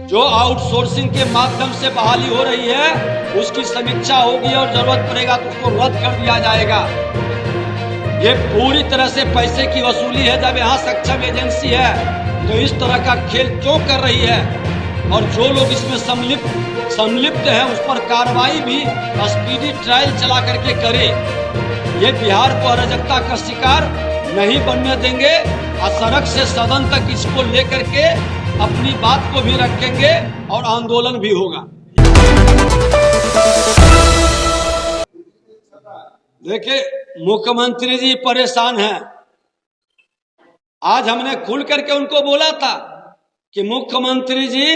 जो आउटसोर्सिंग के माध्यम से बहाली हो रही है उसकी समीक्षा होगी और जरूरत पड़ेगा तो उसको रद्द कर दिया जाएगा। ये पूरी तरह से पैसे की वसूली है। जब यहाँ सक्षम एजेंसी है तो इस तरह का खेल क्यों कर रही है, और जो लोग इसमें संलिप्त है उस पर कार्रवाई भी स्पीडी ट्रायल चला करके करे। ये बिहार को अराजकता का शिकार नहीं बनने देंगे और सड़क से सदन तक इसको लेकर के अपनी बात को भी रखेंगे और आंदोलन भी होगा। देखिए, मुख्यमंत्री जी परेशान हैं। आज हमने खुल करके उनको बोला था कि मुख्यमंत्री जी,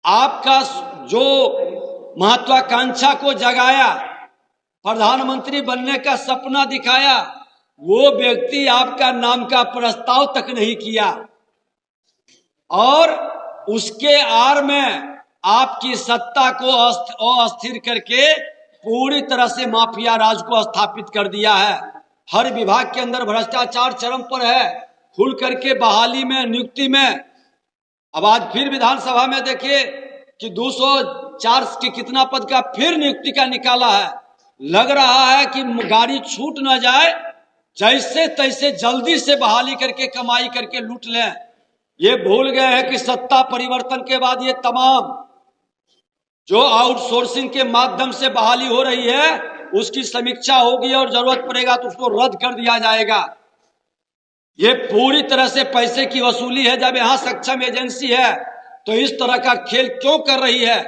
आपका जो महत्वाकांक्षा को जगाया, प्रधानमंत्री बनने का सपना दिखाया, वो व्यक्ति आपका नाम का प्रस्ताव तक नहीं किया और उसके आड़ में आपकी सत्ता को अस्थिर करके पूरी तरह से माफिया राज को स्थापित कर दिया है। हर विभाग के अंदर भ्रष्टाचार चरम पर है, खुल करके बहाली में, नियुक्ति में। अब आज फिर विधानसभा में देखिए कि 204 के कितना पद का फिर नियुक्ति का निकाला है। लग रहा है कि गाड़ी छूट न जाए, जैसे तैसे जल्दी से बहाली करके कमाई करके लूट लें। ये भूल गए हैं कि सत्ता परिवर्तन के बाद ये तमाम जो आउटसोर्सिंग के माध्यम से बहाली हो रही है उसकी समीक्षा होगी और जरूरत पड़ेगा तो उसको रद्द कर दिया जाएगा। ये पूरी तरह से पैसे की वसूली है। जब यहाँ सक्षम एजेंसी है तो इस तरह का खेल क्यों कर रही है,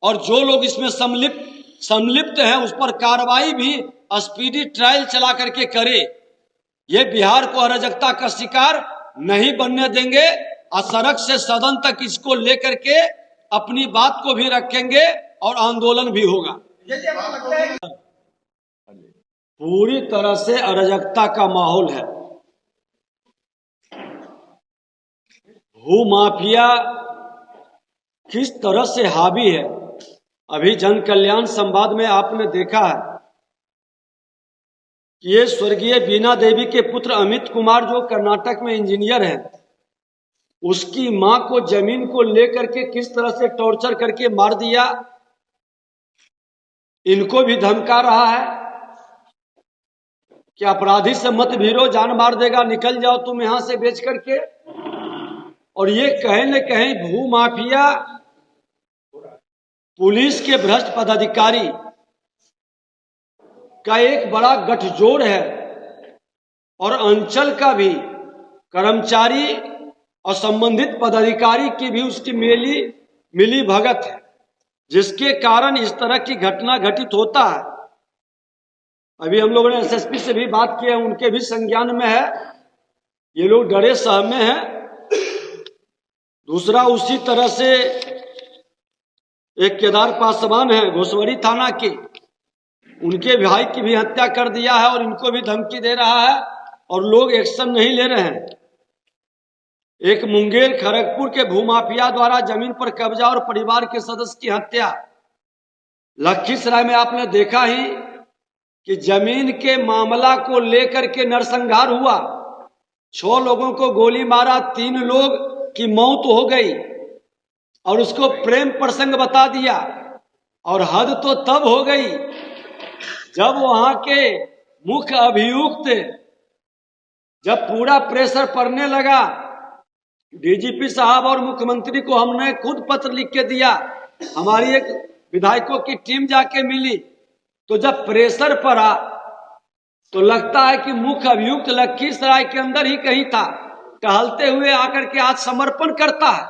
और जो लोग इसमें संलिप्त है उस पर कार्रवाई भी स्पीडी ट्रायल चला करके करे। ये बिहार को अराजकता का शिकार नहीं बनने देंगे और सड़क से सदन तक इसको लेकर के अपनी बात को भी रखेंगे और आंदोलन भी होगा। पूरी तरह से अराजकता का माहौल है। भू माफिया किस तरह से हावी है। अभी जन कल्याण संवाद में आपने देखा है कि ये स्वर्गीय बीना देवी के पुत्र अमित कुमार जो कर्नाटक में इंजीनियर है, उसकी मां को जमीन को लेकर के किस तरह से टॉर्चर करके मार दिया। इनको भी धमका रहा है कि अपराधी से मत भिड़ो, जान मार देगा, निकल जाओ तुम यहां से बेच करके। और ये कहीं न कहीं भू माफिया, पुलिस के भ्रष्ट पदाधिकारी का एक बड़ा गठजोड़ है और अंचल का भी कर्मचारी और संबंधित पदाधिकारी की भी उसकी मिली भगत है, जिसके कारण इस तरह की घटना घटित होता है। अभी हम लोगों ने एसएसपी से भी बात की है, उनके भी संज्ञान में है। ये लोग डरे सहमे हैं। दूसरा, उसी तरह से एक केदार पासवान है घोसवरी थाना के, उनके भाई की भी हत्या कर दिया है और इनको भी धमकी दे रहा है और लोग एक्शन नहीं ले रहे हैं। एक मुंगेर खड़गपुर के भूमाफिया द्वारा जमीन पर कब्जा और परिवार के सदस्य की हत्या। लखीसराय में आपने देखा ही कि जमीन के मामला को लेकर के नरसंहार हुआ। 6 लोगों को गोली मारा, 3 लोग की मौत हो गई और उसको प्रेम प्रसंग बता दिया। और हद तो तब हो गई जब वहां के मुख्य अभियुक्त, जब पूरा प्रेशर पड़ने लगा, डीजीपी साहब और मुख्यमंत्री को हमने खुद पत्र लिख के दिया। हमारी एक विधायकों की टीम जाके मिली, तो जब प्रेशर पड़ा तो लगता है कि मुख्य अभियुक्त लखीसराय के अंदर ही कहीं था, टहलते हुए आकर के आत्मसमर्पण करता है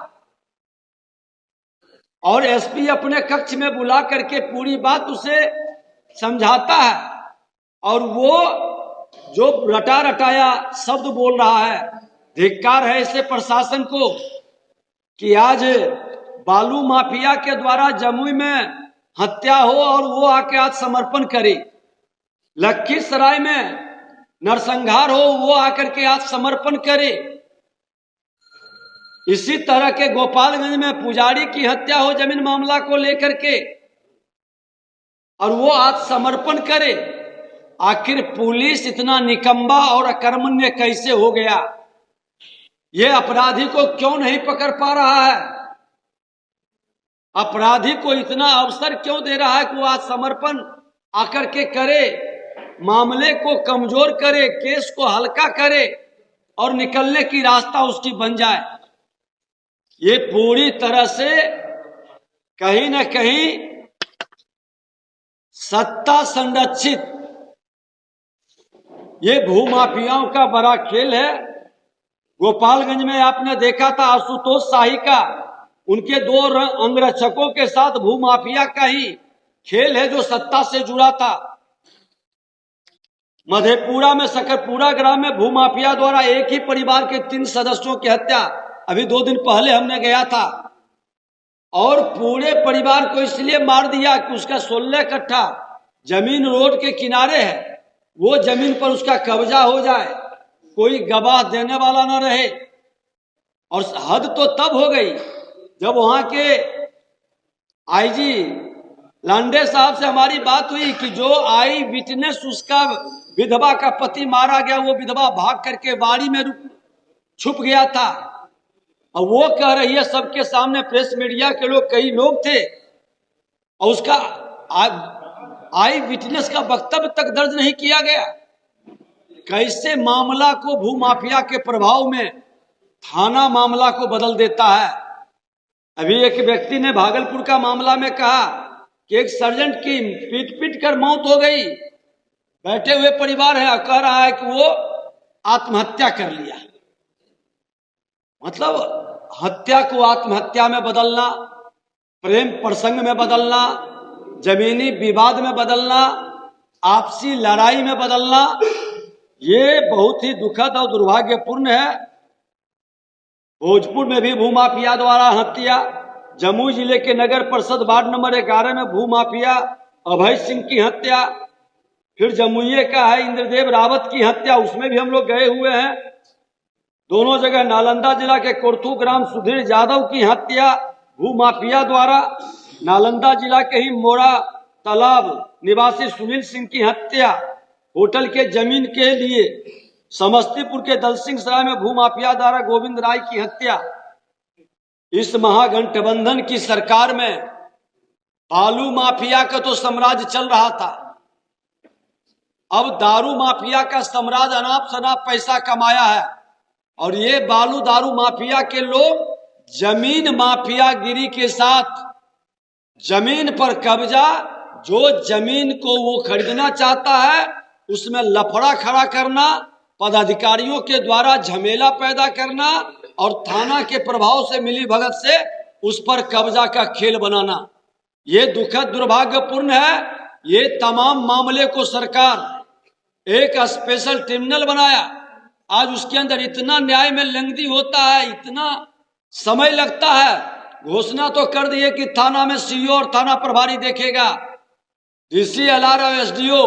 और एसपी अपने कक्ष में बुला करके पूरी बात उसे समझाता है और वो जो रटा रटाया शब्द बोल रहा है। धिक्कार है ऐसे प्रशासन को कि आज बालू माफिया के द्वारा जमुई में हत्या हो और वो आके आज समर्पण करे, लखीसराय में नरसंहार हो वो आकर के आज समर्पण करे, इसी तरह के गोपालगंज में पुजारी की हत्या हो जमीन मामला को लेकर के और वो आज समर्पण करे। आखिर पुलिस इतना निकम्मा और अकर्मण्य कैसे हो गया? ये अपराधी को क्यों नहीं पकड़ पा रहा है? अपराधी को इतना अवसर क्यों दे रहा है कि वो आज समर्पण आकर के करे, मामले को कमजोर करे, केस को हल्का करे और निकलने की रास्ता उसकी बन जाए। ये पूरी तरह से कहीं न कहीं सत्ता संरक्षित ये भूमाफियाओं का बड़ा खेल है। गोपालगंज में आपने देखा था आशुतोष शाही का, उनके 2 अंगरक्षकों के साथ भूमाफिया का ही खेल है जो सत्ता से जुड़ा था। मधेपुरा में सकरपुरा ग्राम में भूमाफिया द्वारा एक ही परिवार के 3 सदस्यों की हत्या अभी 2 दिन पहले हमने गया था, और पूरे परिवार को इसलिए मार दिया कि उसका 16 कट्ठा जमीन रोड के किनारे है, वो जमीन पर उसका कब्जा हो जाए, कोई गवाह देने वाला न रहे। और हद तो तब हो गई जब वहां के आईजी लांडे साहब से हमारी बात हुई कि जो आई विटनेस, उसका विधवा का पति मारा गया, वो विधवा भाग करके बाड़ी में छुप गया था, और वो कह रही है सबके सामने, प्रेस मीडिया के लोग, कई लोग थे, और उसका आई विटनेस का वक्तव्य तक दर्ज नहीं किया गया। कैसे मामला को भूमाफिया के प्रभाव में थाना मामला को बदल देता है। अभी एक व्यक्ति ने भागलपुर का मामला में कहा कि एक सर्जेंट की पीट पीट कर मौत हो गई, बैठे हुए परिवार है, कह रहा है कि वो आत्महत्या कर लिया। मतलब हत्या को आत्महत्या में बदलना, प्रेम प्रसंग में बदलना, जमीनी विवाद में बदलना, आपसी लड़ाई में बदलना, ये बहुत ही दुखद और दुर्भाग्यपूर्ण है। भोजपुर में भी भूमाफिया द्वारा हत्या, जमुई जिले के नगर परिषद वार्ड नंबर 11 में भूमाफिया अभय सिंह की हत्या, फिर जमुई का है इंद्रदेव रावत की हत्या, उसमें भी हम लोग गए हुए हैं। दोनों जगह नालंदा जिला के कोरथू ग्राम सुधीर यादव की हत्या भूमाफिया द्वारा, नालंदा जिला के ही मोरा तालाब निवासी सुनील सिंह की हत्या होटल के जमीन के लिए, समस्तीपुर के दलसिंह सराय में भूमाफिया द्वारा गोविंद राय की हत्या। इस महागठबंधन की सरकार में बालू माफिया का तो साम्राज्य चल रहा था, अब दारू माफिया का साम्राज्य अनाप शनाप पैसा कमाया है, और ये बालू दारू माफिया के लोग जमीन माफियागिरी के साथ जमीन पर कब्जा, जो जमीन को वो खरीदना चाहता है उसमें लफड़ा खड़ा करना, पदाधिकारियों के द्वारा झमेला पैदा करना और थाना के प्रभाव से मिली भगत से उस पर कब्जा का खेल बनाना, ये दुखद दुर्भाग्यपूर्ण है। ये तमाम मामले को सरकार एक स्पेशल ट्रिब्यूनल बनाया, आज उसके अंदर इतना न्याय में लंगदी होता है, इतना समय लगता है। घोषणा तो कर दिए कि थाना में सीओ और थाना प्रभारी देखेगा, डीसी, एलआर और एसडीओ,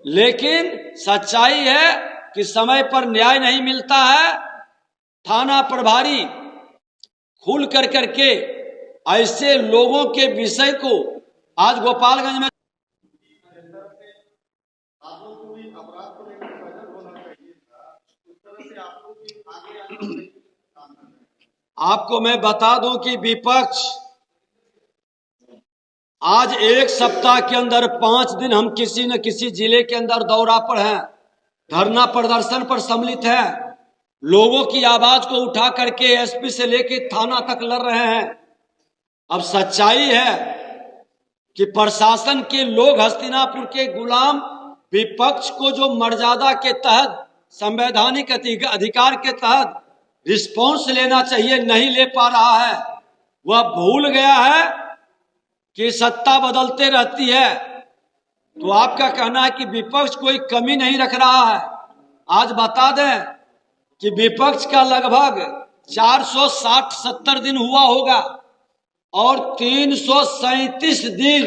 लेकिन सच्चाई है कि समय पर न्याय नहीं मिलता है। थाना प्रभारी खुल कर करके ऐसे लोगों के विषय को आज गोपालगंज में आपको मैं बता दूं कि विपक्ष आज एक सप्ताह के अंदर 5 दिन हम किसी न किसी जिले के अंदर दौरा पर हैं, धरना प्रदर्शन पर सम्मिलित हैं, लोगों की आवाज को उठा करके एसपी से लेके थाना तक लड़ रहे हैं। अब सच्चाई है कि प्रशासन के लोग हस्तिनापुर के गुलाम विपक्ष को जो मर्यादा के तहत, संवैधानिक अधिकार के तहत रिस्पॉन्स लेना चाहिए, नहीं ले पा रहा है। वह भूल गया है कि सत्ता बदलते रहती है। तो आपका कहना है कि विपक्ष कोई कमी नहीं रख रहा है। आज बता दें कि विपक्ष का लगभग 460-70 दिन हुआ होगा और 337 दिन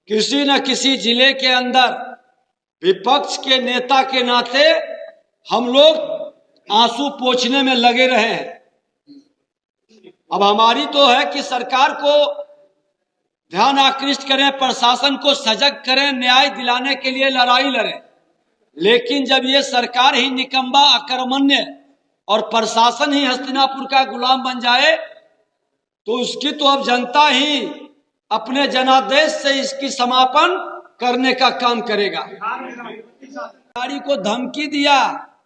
किसी न किसी जिले के अंदर विपक्ष के नेता के नाते हम लोग आंसू पोंछने में लगे रहे हैं। अब हमारी तो है कि सरकार को ध्यान आकृष्ट करें, प्रशासन को सजग करें, न्याय दिलाने के लिए लड़ाई लड़ें, लेकिन जब ये सरकार ही निकम्मा, अकर्मण्य और प्रशासन ही हस्तिनापुर का गुलाम बन जाए तो उसकी तो अब जनता ही अपने जनादेश से इसकी समापन करने का काम करेगा। पुजारी को धमकी दिया,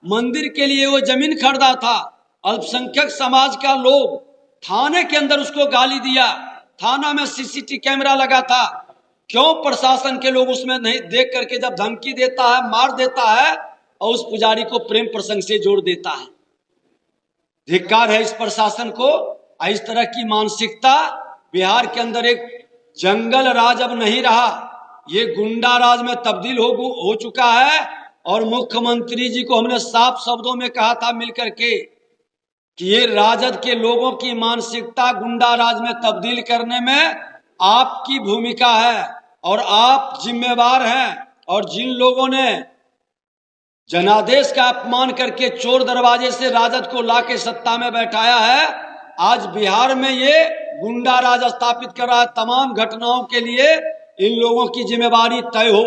मंदिर के लिए वो जमीन खरीदा था, अल्पसंख्यक समाज का लोग थाने के अंदर उसको गाली दिया, थाना में सीसीटीवी कैमरा लगा था, क्यों प्रशासन के लोग उसमें नहीं देख करके जब धमकी देता है, मार देता है और उस पुजारी को प्रेम प्रसंग से जोड़ देता है। धिक्कार है इस प्रशासन को। इस तरह की मानसिकता बिहार के अंदर एक जंगल राज अब नहीं रहा, ये गुंडा राज में तब्दील हो चुका है। और मुख्यमंत्री जी को हमने साफ शब्दों में कहा था मिलकर के कि ये राजद के लोगों की मानसिकता गुंडा राज में तब्दील करने में आपकी भूमिका है और आप जिम्मेवार हैं। और जिन लोगों ने जनादेश का अपमान करके चोर दरवाजे से राजद को लाके सत्ता में बैठाया है, आज बिहार में ये गुंडा राज स्थापित कर रहा है। तमाम घटनाओं के लिए इन लोगों की जिम्मेवारी तय हो।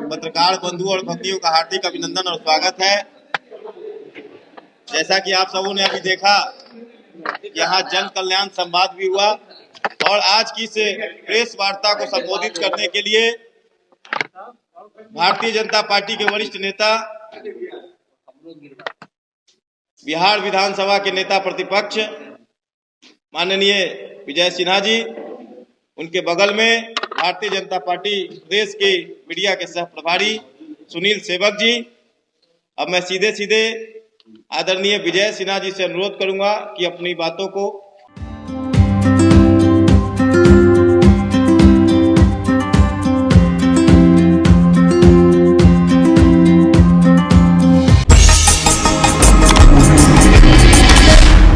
पत्रकार बंधु और भक्तियों का हार्दिक अभिनंदन और स्वागत है। जैसा कि आप सबों ने अभी देखा, यहाँ जन कल्याण संवाद भी हुआ और आज की इस प्रेस वार्ता को संबोधित करने के लिए भारतीय जनता पार्टी के वरिष्ठ नेता, बिहार विधानसभा के नेता प्रतिपक्ष माननीय विजय सिन्हा जी, उनके बगल में भारतीय जनता पार्टी प्रदेश के मीडिया के सह प्रभारी सुनील सेवक जी। अब मैं सीधे आदरणीय विजय सिन्हा जी से अनुरोध करूंगा कि अपनी बातों को